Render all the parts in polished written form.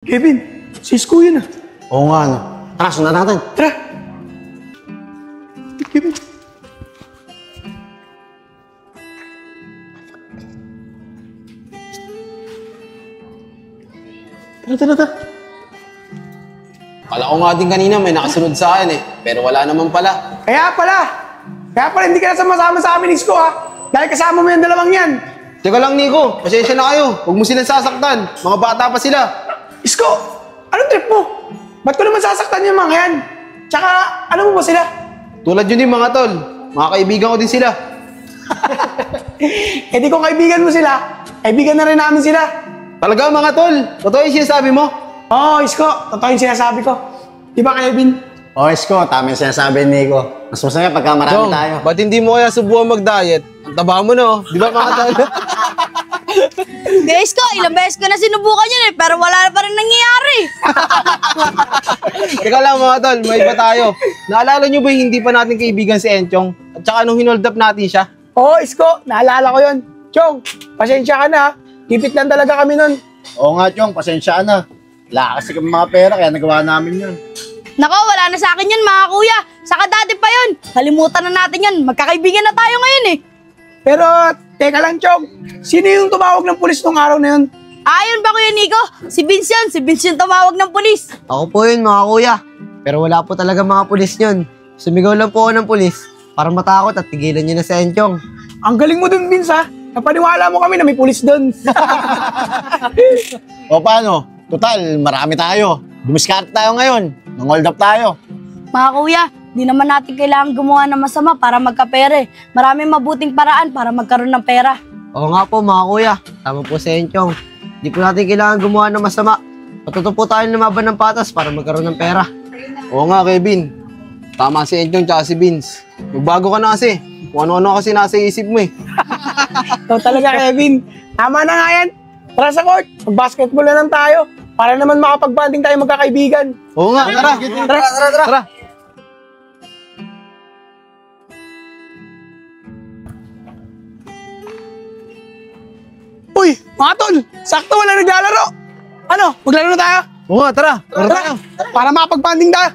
Kevin, si Isko yun ah. Oo nga, no. Tara, sundan natin. Tara. Kevin. Tara. Kala ko nga din kanina may nakasunod sa akin eh. Pero wala naman pala. Kaya pala hindi ka na sumasama sa amin, Isko ah. Dahil kasama mo yung dalawang yan. Teka lang, Nico. Pasensya na kayo. Huwag mo silang sasaktan. Mga bata pa sila. Isko, anong trip mo? Ba't ko naman sasaktan yung mga yan? Tsaka, ano mo ba sila? Tulad yun din mga tol. Mga kaibigan ko din sila. Eh di kung kaibigan mo sila, kaibigan na rin namin sila. Talaga mga tol. Totoo yung sinasabi mo? Oo, Isko, totoo yung sinasabi ko. Di ba, Kevin? O, Isko, tama yung sinasabi ni Nico. Mas masaya pagka marami Chong, tayo. ba't hindi mo kaya subukan mag-diet? Ang taba mo no? Di ba mga tol? Guys ko, ilang beses ko na sinubukan yun eh, pero wala pa rin nangyayari. Teka lang mga tol, may iba tayo. Naalala nyo ba yung hindi pa natin kaibigan si Enchong? At saka nung hinold up natin siya? Oo, Isko, naalala ko yun. Chong, pasensya ka na ha. Tipit lang talaga kami nun. Oo nga, Chong, pasensya na. Wala kasi kami mga pera, kaya nagawa namin yun. Nako, wala na sa akin yun mga kuya. Saka dati pa yun. Kalimutan na natin yun. Magkakaibigan na tayo ngayon eh. Pero, teka lang, Chong. Sino yung tumawag ng pulis nung araw na yun? Ayun ba kuya Nico? Si Vince yun. Si Vince yung tumawag ng pulis. Ako po yun mga kuya. Pero wala po talaga mga pulis yun. Sumigaw lang po ako ng pulis para matakot at tigilan nyo na si Enchong. Ang galing mo dun, Vince ha. Napaniwala mo kami na may pulis dun. O paano? Total, marami tayo. Dumiskarte tayo ngayon. Nang-hold up tayo. Mga kuya, di naman natin kailangan gumawa ng masama para magkapere. Maraming mabuting paraan para magkaroon ng pera. Oo nga po mga kuya. Tama po si Enchong. Di po natin kailangan gumawa ng masama. Matuto po tayo lumaban ng patas para magkaroon ng pera. Oo nga, Kevin. Tama si Enchong tsaka si Vince. Magbago ka na kasi. Kung ano-ano kasi nasa isip mo eh. Ikaw talaga, Kevin. Tama na nga yan. Tara sa court. Mag-basketball na lang tayo. Para naman makapag-banding tayo magkakaibigan. Oo nga, tara. Uy, mga tol. Sakto, wala naglalaro. Ano, maglaro na tayo? Oo nga, tara. Tara tayo. Para makapag-banding tayo.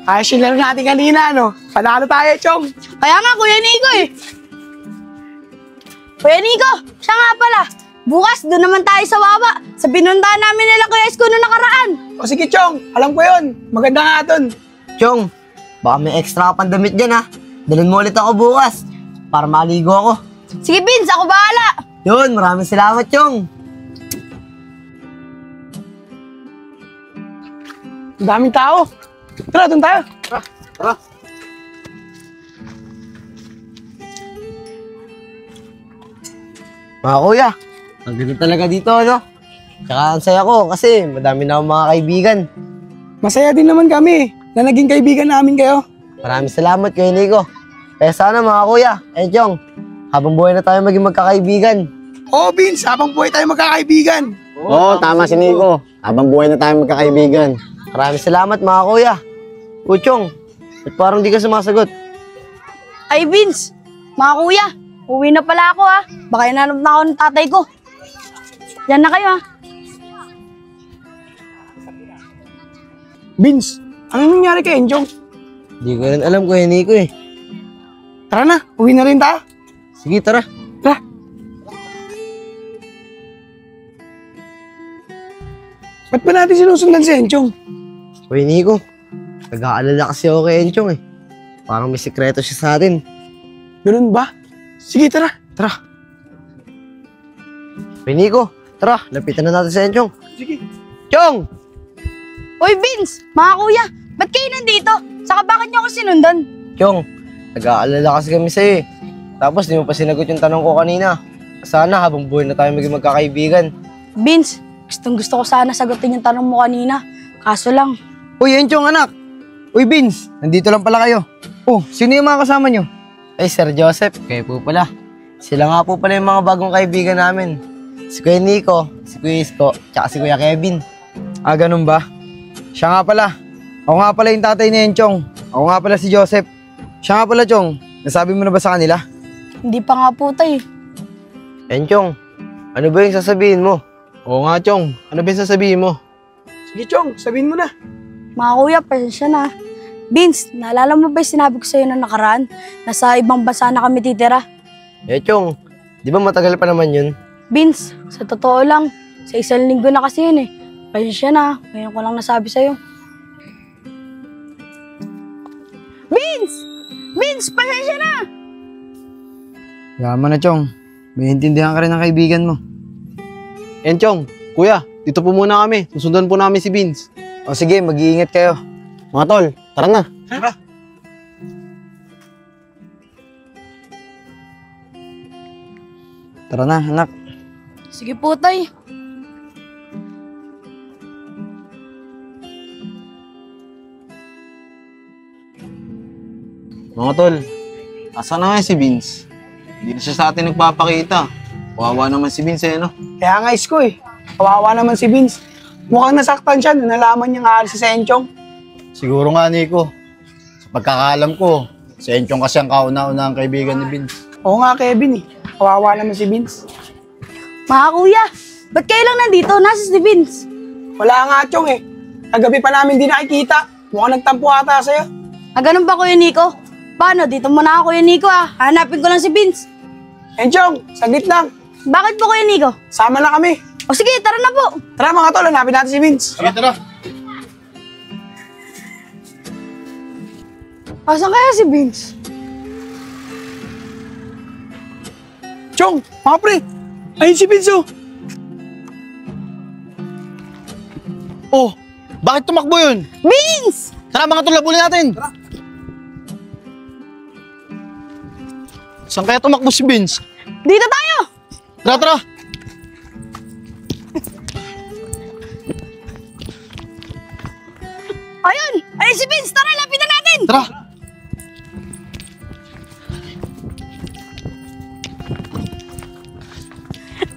Ayos yung laro natin kanina, no? Panalo tayo, Chong. Kaya nga kuya Nico eh. Kuya Nico, siya nga pala. Bukas, doon naman tayo sa Wawa. Sa pinuntahan namin nila Kuya Isko noong nakaraan. O sige, Chong. Alam ko yun. Maganda nga dun. Chong, baka may extra ka pang damit dyan ha. Dalhin mo ulit ako bukas para maligo ako. Sige Vince, ako bahala. Yun, maraming salamat Chong. Ang daming tao. Tara, dun tayo. Tara. Mga kuya, ang ganda talaga dito no? Tsaka ang saya ko kasi madami na akong mga kaibigan. Masaya din naman kami na naging kaibigan namin kayo. Maraming salamat Kuya Nico. Kaya sana mga kuya, Enchong, habang buhay na tayo maging magkakaibigan. Oo, Vince. Habang buhay tayo magkakaibigan. Oo, tama si Nico. Habang buhay na tayo magkakaibigan. Maraming salamat mga kuya. Uchong, ba't parang di ka sumasagot? Ay Vince, mga kuya, uwi na pala ako ha. Baka hinanap na ako ng tatay ko. Yan na kayo ha. Vince, Anong nangyari kay Enchong? Hindi ko rin alam, Kuya Nico eh. Tara na, uwi na rin tayo. Sige, tara. Tara. Ba't ba natin sinusundan si Enchong? Kuya Nico, nag-aalala kasi ako kay Enchong eh. Parang may sikreto siya sa atin. Ganun ba? Sige, tara. Tara. Kuya Nico, tara, lapitan na natin si Enchong. Sige. Chong! Uy, Vince! Mga kuya, ba't kayo nandito? Saka bakit niyo ako sinundan? Chong, nag-aalala kasi kami sa'yo eh. Tapos di mo pa sinagot yung tanong ko kanina. Sana habang buhay na tayo maging magkakaibigan. Vince, gustong-gusto ko sana sagutin yung tanong mo kanina. Kaso lang, Uy, Enchong anak! Uy, Vince! Nandito lang pala kayo. Oh, sino yung mga kasama nyo? Ay, Sir Joseph, kayo po pala. Sila nga po pala yung mga bagong kaibigan namin. Si Kuya Nico, si Kuya Isko, tsaka si Kuya Kevin. Ah, ganun ba? Siya nga pala. Ako nga pala yung tatay ni Enchong. Ako nga pala si Joseph. Siya nga pala, Chong. Nasabi mo na ba sa kanila? hindi pa nga po tay. Enchong, ano ba yung sasabihin mo? Oo nga, Chong. Ano ba yung sasabihin mo? Sige, Chong, sabihin mo na. Mga kuya, pasensya na. Vince, naalala mo ba yung sinabi ko sa'yo na nakaraan? Nasa ibang bansa na kami titira. Eh, Chong, di ba matagal pa naman yun? Vince, sa totoo lang, sa isang linggo na kasi yun eh. Pasensya na, ngayon ko lang nasabi sa'yo. Vince! Vince, pasensya na! Yaman na, Chong. May intindihan ka rin ng kaibigan mo. Enchong, kuya, dito po muna kami. Susundan po namin si Vince. O sige, mag-iingat kayo. Mga tol, tara na. Tara. Tara na, anak. Sige po, tay. Mga tol, asa na nga si Vince? Hindi na siya sa atin nagpapakita. Kawawa naman si Vince eh, no? Kaya nga, Isko eh. Kawawa naman si Vince. Mukhang nasaktan siya nung nalaman niyang aalis si Enchong. Siguro nga, Nico. Sa pagkakaalam ko, si Enchong kasi ang kauna-unahang kaibigan ni Vince. Oo nga, Kevin eh. Kawawa naman si Vince. Mga kuya, ba't kayo lang nandito? Nasa si Vince. Wala nga, Chong eh. Kagabi pa namin di nakikita. Mukhang nagtampo ata sa'yo. Ganun ba, Kuya Nico? Paano? Dito muna ako, Kuya Nico ah. Hanapin ko lang si Vince. Enchong, saglit lang. Bakit po, Kuya Nico? Sama na kami. O sige, tara na po. Tara mga tol, hanapin natin si Vince. Sige, tara. Asan kaya si Vince? Chong, mga pre. Ayun si Vince oh. Oh, bakit tumakbo yun? Vince! Tara mga tol, labulin natin. Tara. Saan kaya tumakbo si Vince? Dito tayo! Tara, tara. Ayun! Ayun si Vince! Tara, lapitan natin! Tara.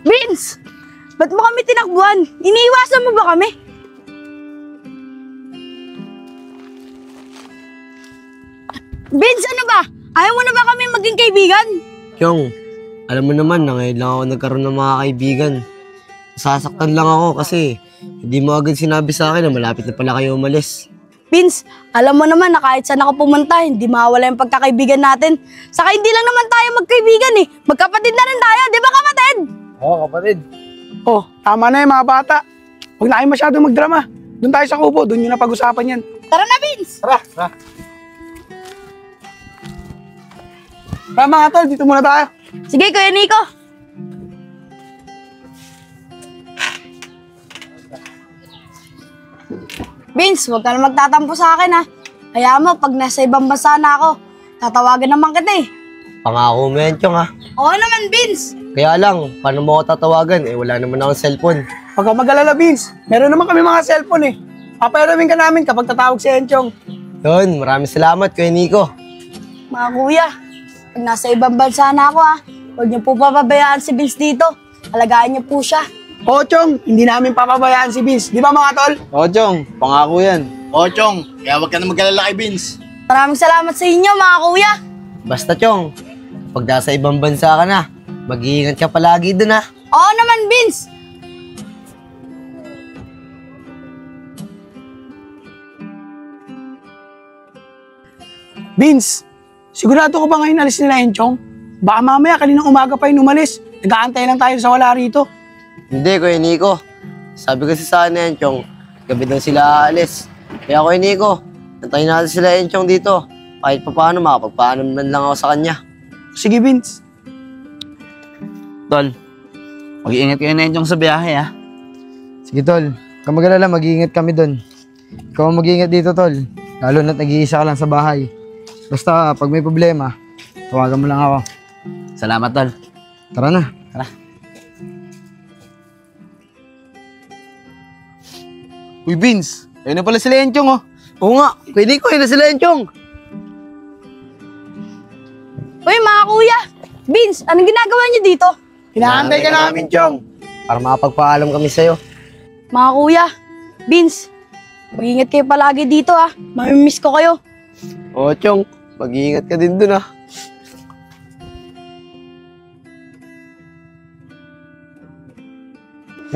Vince! Ba't mo kami tinakbuhan? Iniiwasan mo ba kami? Vince, ano ba? Ayaw mo na ba kami maging kaibigan? Chong, alam mo naman na ngayon lang ako nagkaroon ng mga kaibigan. Sasaktan lang ako kasi hindi mo agad sinabi sa akin na malapit na pala kayo umalis. Vince, alam mo naman na kahit saan ako pumunta, hindi mawala yung pagkakaibigan natin. Saka hindi lang naman tayo magkaibigan eh. Magkapatid na rin tayo, di ba kapatid? Oo, kapatid. Oh, tama na yung mga bata. Huwag na kayo masyadong magdrama. Doon tayo sa kubo, doon yun na pag-usapan yan. Tara na, Vince! Tara, tara. Tara mga tol, dito muna tayo. Sige, Kuya Nico. Vince, huwag ka na magtatampo sa akin ha. Kaya mo, pag nasa ibang bansa na ako, tatawagan naman kita eh. Pangako mo yan, Chong ha. Oo naman, Vince. Kaya lang, paano mo ako tatawagan? Eh, wala naman akong cellphone. Huwag ka mag-alala, Vince. Meron naman kami mga cellphone eh. Papayaramin ka namin kapag tatawag si Enchong. Yun, maraming salamat, Kuya Nico. Mga kuya, pag nasa ibang bansa na ako ha, huwag niyo po papabayaan si Vince dito. Alagaan niyo po siya. Oo, Chong, hindi namin papabayaan si Vince. Di ba mga tol? Oo, Chong. Pangako yan. Oh, Chong, kaya huwag ka na mag-alala kay Vince. Maraming salamat sa inyo, mga kuya. Basta, Chong, pag nasa ibang bansa ka na, mag-iingat ka palagi dun ha. Oo naman, Vince. Vince, sigurado ka ba ngayon alis nila Enchong? Baka mamaya kaninang umaga pa yun umalis. Nag-aantay lang tayo sa wala rito. Hindi, Kuya Nico. Sabi kasi sa akin na Enchong, gabi daw sila aalis. Kaya Kuya Nico, antayin natin sila Enchong dito. Kahit pa paano, makapagpaalam man lang ako sa kanya. Sige Vince. Tol, mag-iingat kayo na Enchong sa biyahe, ha? Sige, tol. Kung mag-alala, mag-iingat kami doon. Ikaw ang mag-iingat dito, tol. Lalo na't nag-iisa ka lang sa bahay. Basta, pag may problema, tawagan mo lang ako. Salamat, Tol. Tara na. Uy, Vince. Ayun na pala sila Enchong, oh. Oo nga, Kuya Nico, yun na sila Enchong. Uy, mga kuya! Vince, anong ginagawa niyo dito? Hinaantay ka namin, Chong. Para makapagpaalam kami sa'yo. Mga kuya, Vince, mag-ingat kayo palagi dito ha. Mamimiss ko kayo. Oo, Chong. Mag-iingat ka din dun, ah.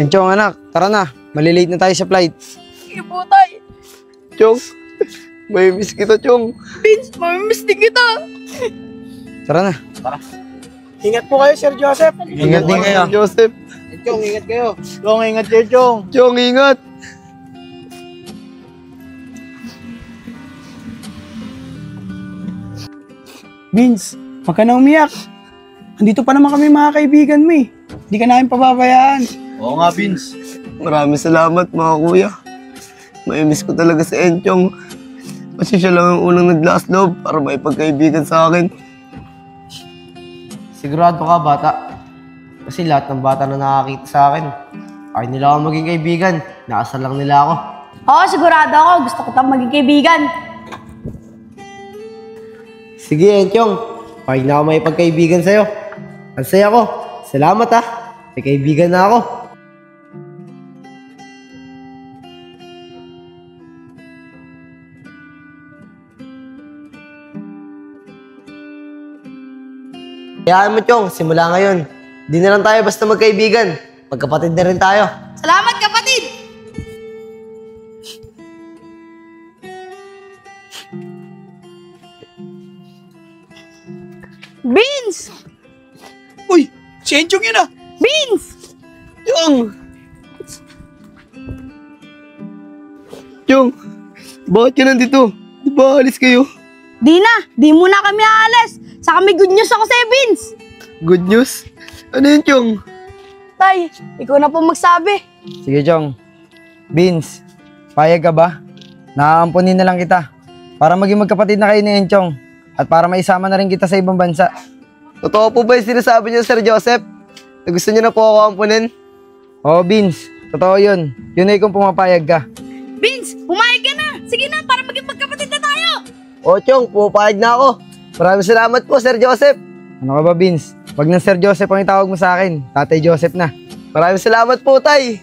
Enchong, anak. Tara na. Malilate na tayo sa flight. Sige po, tay. Chong, may miss kita, Chong. Vince, mamimiss din kita. Tara na. Ingat po kayo, Sir Joseph. Ingat din kayo. Joseph. Chong, ingat kayo. Chong, ingat kayo, Chong. Chong, ingat. Vince, huwag ka na umiyak. Andito pa naman kami mga kaibigan mo eh. Hindi ka namin pababayaan. Oo nga, Vince. Maraming salamat, mga kuya. May miss ko talaga si Enchong. Kasi siya lang ang unang naglakas loob para maipagkaibigan sa akin. Sigurado ka, bata. Kasi lahat ng bata na nakakita sa akin, ayaw nila ako maging kaibigan. Nakasal lang nila ako. Oo, sigurado ako. Gusto ko tayong maging kaibigan. Sige, Enchong. Pahig na ako maipagkaibigan sa'yo. Ang saya ko. Salamat, ha. May kaibigan na ako. Hayaan mo, Chong. Simula ngayon. Di na lang tayo basta magkaibigan. Magkapatid na rin tayo. Salamat, kapatid! Vince! Uy, si Enchong yun ah. Vince! Chong! Chong! Bakit ka nandito? Di ba alis kayo? Di na, di muna kami aalis. Sa kami good news ako sa'yo, Vince. Good news? Ano yun, Chong? Tay, ikaw na po magsabi. Sige, Chong. Vince, payag ka ba? Naaampunin na lang kita. Para maging magkapatid na kayo ni Enchong. At para maisama na rin kita sa ibang bansa. Totoo po ba yung sinasabi niyo, Sir Joseph? Na gusto niyo na po ako ampunin? Oo, Vince. Totoo yun. Yun ay kung pumapayag ka. Vince, pumayag ka na. Sige na, para maging magkapatid na tayo. O, Chong, pupayag na ako. Maraming salamat po, Sir Joseph. Ano ka ba, Vince? Wag na Sir Joseph ang itawag mo sa akin. Tatay Joseph na. Maraming salamat po, Tay.